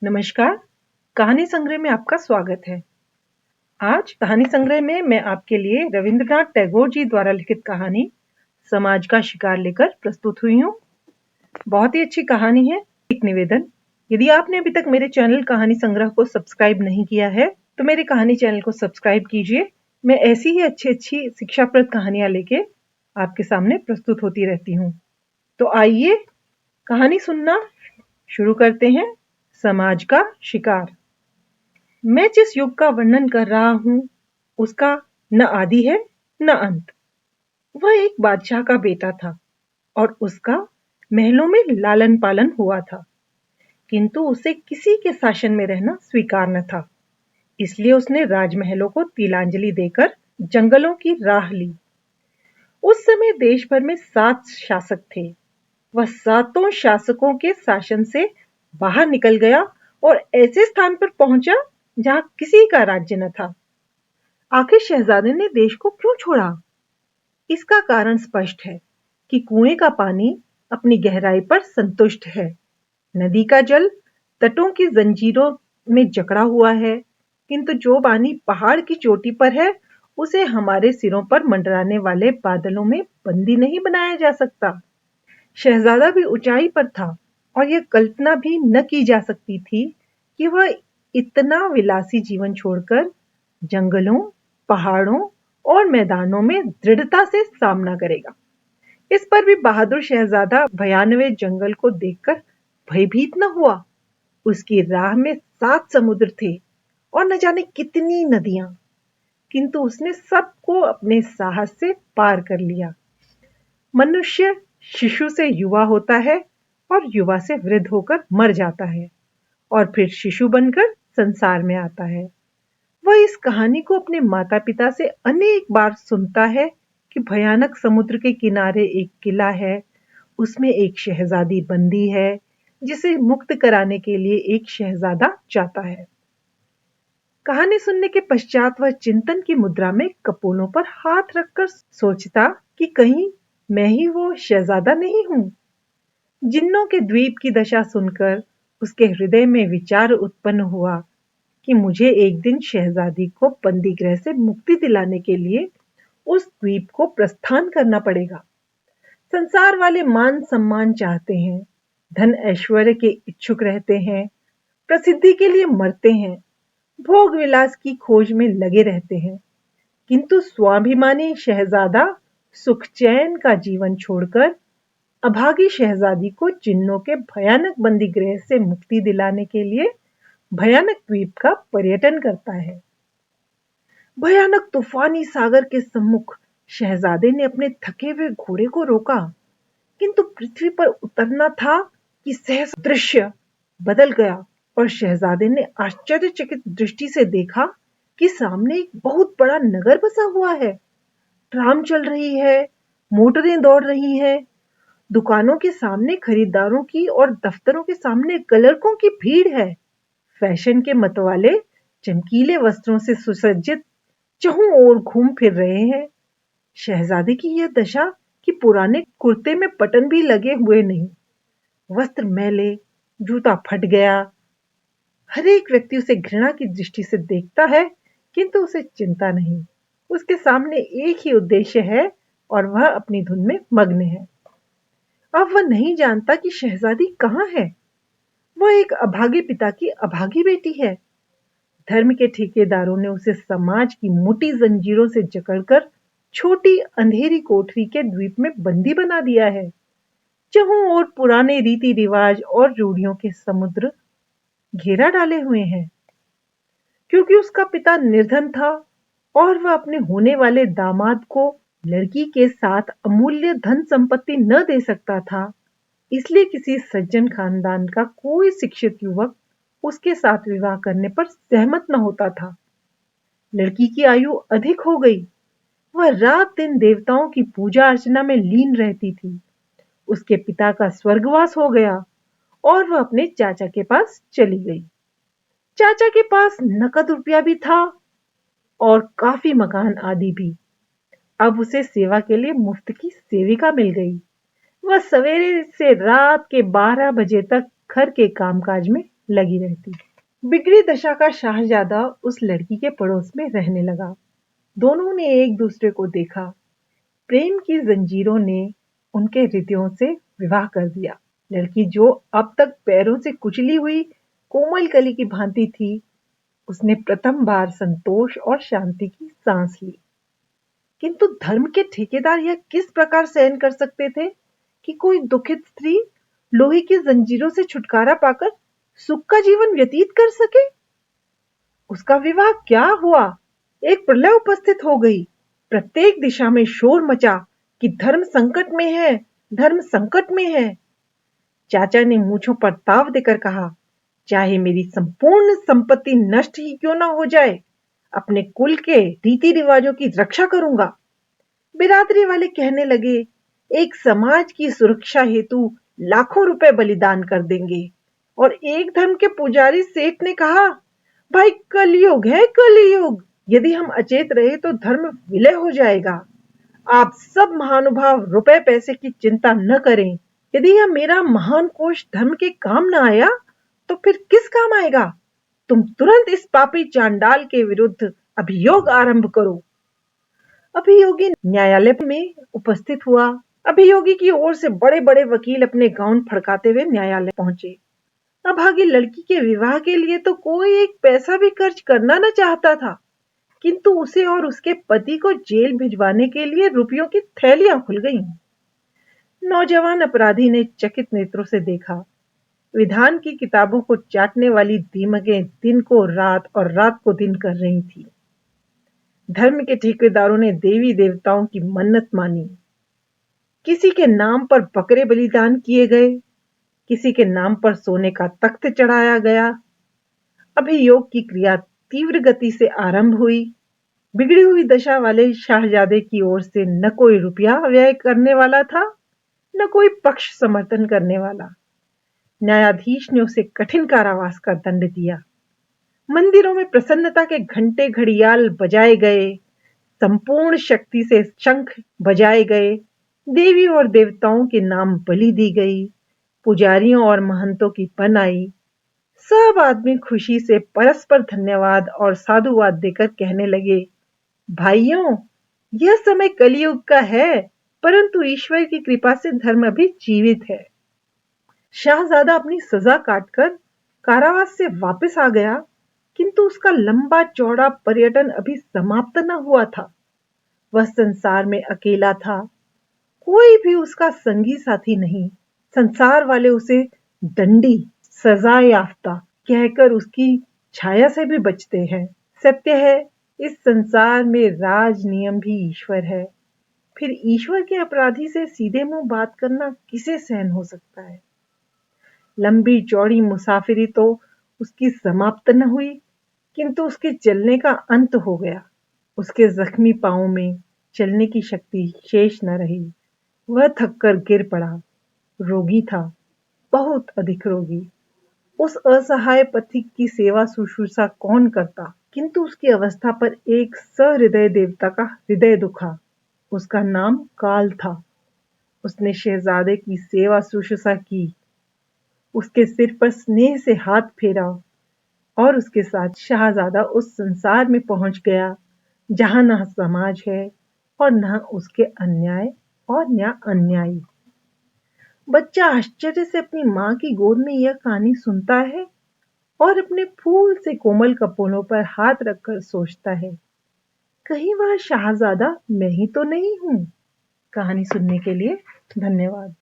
नमस्कार, कहानी संग्रह में आपका स्वागत है। आज कहानी संग्रह में मैं आपके लिए रविंद्रनाथ टैगोर जी द्वारा लिखित कहानी समाज का शिकार लेकर प्रस्तुत हुई हूँ। बहुत ही अच्छी कहानी है। एक निवेदन, यदि आपने अभी तक मेरे चैनल कहानी संग्रह को सब्सक्राइब नहीं किया है तो मेरे कहानी चैनल को सब्सक्राइब कीजिए। मैं ऐसी ही अच्छी शिक्षाप्रद कहानियां लेके आपके सामने प्रस्तुत होती रहती हूँ। तो आइए कहानी सुनना शुरू करते हैं। समाज का शिकार। मैं जिस युग का वर्णन कर रहा हूं उसका न आदि है न अंत। वह एक बादशाह का बेटा था और उसका महलों में लालन पालन हुआ था, किंतु उसे किसी के शासन में रहना स्वीकार न था। इसलिए उसने राजमहलों को तिलांजलि देकर जंगलों की राह ली। उस समय देश भर में 7 शासक थे। वह सातों शासकों के शासन से बाहर निकल गया और ऐसे स्थान पर पहुंचा जहां किसी का राज्य न था। आखिर शहजादे ने देश को क्यों छोड़ा? इसका कारण स्पष्ट है कि कुएं का पानी अपनी गहराई पर संतुष्ट है। नदी का जल तटों की जंजीरों में जकड़ा हुआ है, किंतु जो पानी पहाड़ की चोटी पर है उसे हमारे सिरों पर मंडराने वाले बादलों में बंदी नहीं बनाया जा सकता। शहजादा भी ऊंचाई पर था और यह कल्पना भी न की जा सकती थी कि वह इतना विलासी जीवन छोड़कर जंगलों, पहाड़ों और मैदानों में दृढ़ता से सामना करेगा। इस पर भी बहादुर शहजादा भयानवे जंगल को देखकर भयभीत न हुआ। उसकी राह में 7 समुद्र थे और न जाने कितनी नदियां, किंतु उसने सबको अपने साहस से पार कर लिया। मनुष्य शिशु से युवा होता है और युवा से वृद्ध होकर मर जाता है और फिर शिशु बनकर संसार में आता है। वह इस कहानी को अपने माता पिता से अनेक बार सुनता है कि भयानक समुद्र के किनारे एक किला है, उसमें एक शहजादी बंदी है जिसे मुक्त कराने के लिए एक शहजादा चाहता है। कहानी सुनने के पश्चात वह चिंतन की मुद्रा में कपोलों पर हाथ रखकर सोचता कि कहीं मैं ही वो शहजादा नहीं हूं। जिन्नों के द्वीप की दशा सुनकर उसके हृदय में विचार उत्पन्न हुआ कि मुझे एक दिन शहजादी को बंदीगृह से मुक्ति दिलाने के लिए उस द्वीप को प्रस्थान करना पड़ेगा। संसार वाले मान सम्मान चाहते हैं, धन ऐश्वर्य के इच्छुक रहते हैं, प्रसिद्धि के लिए मरते हैं, भोग विलास की खोज में लगे रहते हैं, किंतु स्वाभिमानी शहजादा सुख चैन का जीवन छोड़कर अभागी शहजादी को जिन्नों के भयानक बंदीगृह से मुक्ति दिलाने के लिए भयानक द्वीप का पर्यटन करता है। भयानक तूफानी सागर के सम्मुख शहजादे ने अपने थके हुए घोड़े को रोका, किंतु पृथ्वी पर उतरना था कि सहसा दृश्य बदल गया और शहजादे ने आश्चर्यचकित दृष्टि से देखा कि सामने एक बहुत बड़ा नगर बसा हुआ है। ट्राम चल रही है, मोटरें दौड़ रही हैं, दुकानों के सामने खरीदारों की और दफ्तरों के सामने क्लर्कों की भीड़ है। फैशन के मतवाले चमकीले वस्त्रों से सुसज्जित चहुं ओर घूम फिर रहे हैं। शहजादे की यह दशा कि पुराने कुर्ते में बटन भी लगे हुए नहीं, वस्त्र मैले, जूता फट गया। हर एक व्यक्ति उसे घृणा की दृष्टि से देखता है, किंतु उसे चिंता नहीं। उसके सामने एक ही उद्देश्य है और वह अपनी धुन में मग्न है। अब वह नहीं जानता कि शहजादी कहाँ है। वह एक अभागे पिता की अभागी बेटी है। धर्म के ठेकेदारों ने उसे समाज की मोटी जंजीरों से जकड़कर छोटी अंधेरी कोठरी के द्वीप में बंदी बना दिया है। चहुं ओर पुराने रीति रिवाज और रूढ़ियों के समुद्र घेरा डाले हुए हैं। क्योंकि उसका पिता निर्धन था और वह अपने होने वाले दामाद को लड़की के साथ अमूल्य धन संपत्ति न दे सकता था, इसलिए किसी सज्जन खानदान का कोई शिक्षित युवक उसके साथ विवाह करने पर सहमत न होता था। लड़की की आयु अधिक हो गई। वह रात दिन देवताओं की पूजा अर्चना में लीन रहती थी। उसके पिता का स्वर्गवास हो गया और वह अपने चाचा के पास चली गई। चाचा के पास नकद रुपया भी था और काफी मकान आदि भी। अब उसे सेवा के लिए मुफ्त की सेविका मिल गई। वह सवेरे से रात के 12 बजे तक घर के कामकाज में लगी रहती। बिगड़ी दशा का शाहजादा उस लड़की के पड़ोस में रहने लगा। दोनों ने एक दूसरे को देखा। प्रेम की जंजीरों ने उनके हृदयों से विवाह कर दिया। लड़की जो अब तक पैरों से कुचली हुई कोमल कली की भांति थी, उसने प्रथम बार संतोष और शांति की सांस ली। किंतु धर्म के ठेकेदार यह किस प्रकार सहन कर सकते थे कि कोई दुखित स्त्री लोहे की जंजीरों से छुटकारा पाकर सुख का जीवन व्यतीत कर सके। उसका विवाह क्या हुआ, एक प्रलय उपस्थित हो गई। प्रत्येक दिशा में शोर मचा कि धर्म संकट में है, धर्म संकट में है। चाचा ने मूंछों पर ताव देकर कहा, चाहे मेरी संपूर्ण संपत्ति नष्ट ही क्यों ना हो जाए, अपने कुल के रीति रिवाजों की रक्षा करूंगा। बिरादरी वाले कहने लगे, एक समाज की सुरक्षा हेतु लाखों रुपए बलिदान कर देंगे। और एक धर्म के पुजारी सेठ ने कहा, भाई कलयुग है कलयुग, यदि हम अचेत रहे तो धर्म विलय हो जाएगा। आप सब महानुभाव रुपए पैसे की चिंता न करें। यदि यह मेरा महान कोष धर्म के काम न आया तो फिर किस काम आएगा। तुम तुरंत इस पापी चांडाल के विरुद्ध अभियोग आरंभ करो। अभियोगी न्यायालय में उपस्थित हुआ। अभियोगी की ओर से बड़े बड़े वकील अपने गाउन फड़काते हुए न्यायालय पहुंचे। अभागी लड़की के विवाह के लिए तो कोई एक पैसा भी खर्च करना न चाहता था, किंतु उसे और उसके पति को जेल भिजवाने के लिए रुपयों की थैलियां खुल गईं। नौजवान अपराधी ने चकित नेत्रों से देखा। विधान की किताबों को चाटने वाली दीमकें दिन को रात और रात को दिन कर रही थी। धर्म के ठेकेदारों ने देवी देवताओं की मन्नत मानी। किसी के नाम पर बकरे बलिदान किए गए, किसी के नाम पर सोने का तख्त चढ़ाया गया। अभियोग की क्रिया तीव्र गति से आरंभ हुई। बिगड़ी हुई दशा वाले शाहजादे की ओर से न कोई रुपया व्यय करने वाला था, न कोई पक्ष समर्थन करने वाला। न्यायाधीश ने उसे कठिन कारावास का दंड दिया। मंदिरों में प्रसन्नता के घंटे घड़ियाल बजाए गए, संपूर्ण शक्ति से शंख बजाए गए, देवी और देवताओं के नाम बलि दी गई, पुजारियों और महंतों की पन आई। सब आदमी खुशी से परस्पर धन्यवाद और साधुवाद देकर कहने लगे, भाइयों, यह समय कलयुग का है, परंतु ईश्वर की कृपा से धर्म अभी जीवित है। शाहजादा अपनी सजा काटकर कारावास से वापस आ गया, किंतु उसका लंबा चौड़ा पर्यटन अभी समाप्त न हुआ था। वह संसार में अकेला था, कोई भी उसका संगी साथी नहीं। संसार वाले उसे दंडी, सजा याफ्ता कहकर उसकी छाया से भी बचते हैं। सत्य है, इस संसार में राज नियम भी ईश्वर है। फिर ईश्वर के अपराधी से सीधे मुंह बात करना किसे सहन हो सकता है। लंबी चौड़ी मुसाफिरी तो उसकी समाप्त न हुई, किंतु उसके चलने का अंत हो गया। उसके जख्मी पांवों में चलने की शक्ति शेष न रही। वह थककर गिर पड़ा। रोगी था, बहुत अधिक रोगी। उस असहाय पथिक की सेवा शुश्रूषा कौन करता, किंतु उसकी अवस्था पर एक सहृदय देवता का हृदय दुखा। उसका नाम काल था। उसने शहजादे की सेवा शुश्रूषा की, उसके सिर पर स्नेह से हाथ फेरा और उसके साथ शाहजादा उस संसार में पहुंच गया जहां न समाज है और न उसके अन्याय और न अन्यायी। बच्चा आश्चर्य से अपनी माँ की गोद में यह कहानी सुनता है और अपने फूल से कोमल कपोलों पर हाथ रखकर सोचता है, कहीं वह शाहजादा मैं ही तो नहीं हूं। कहानी सुनने के लिए धन्यवाद।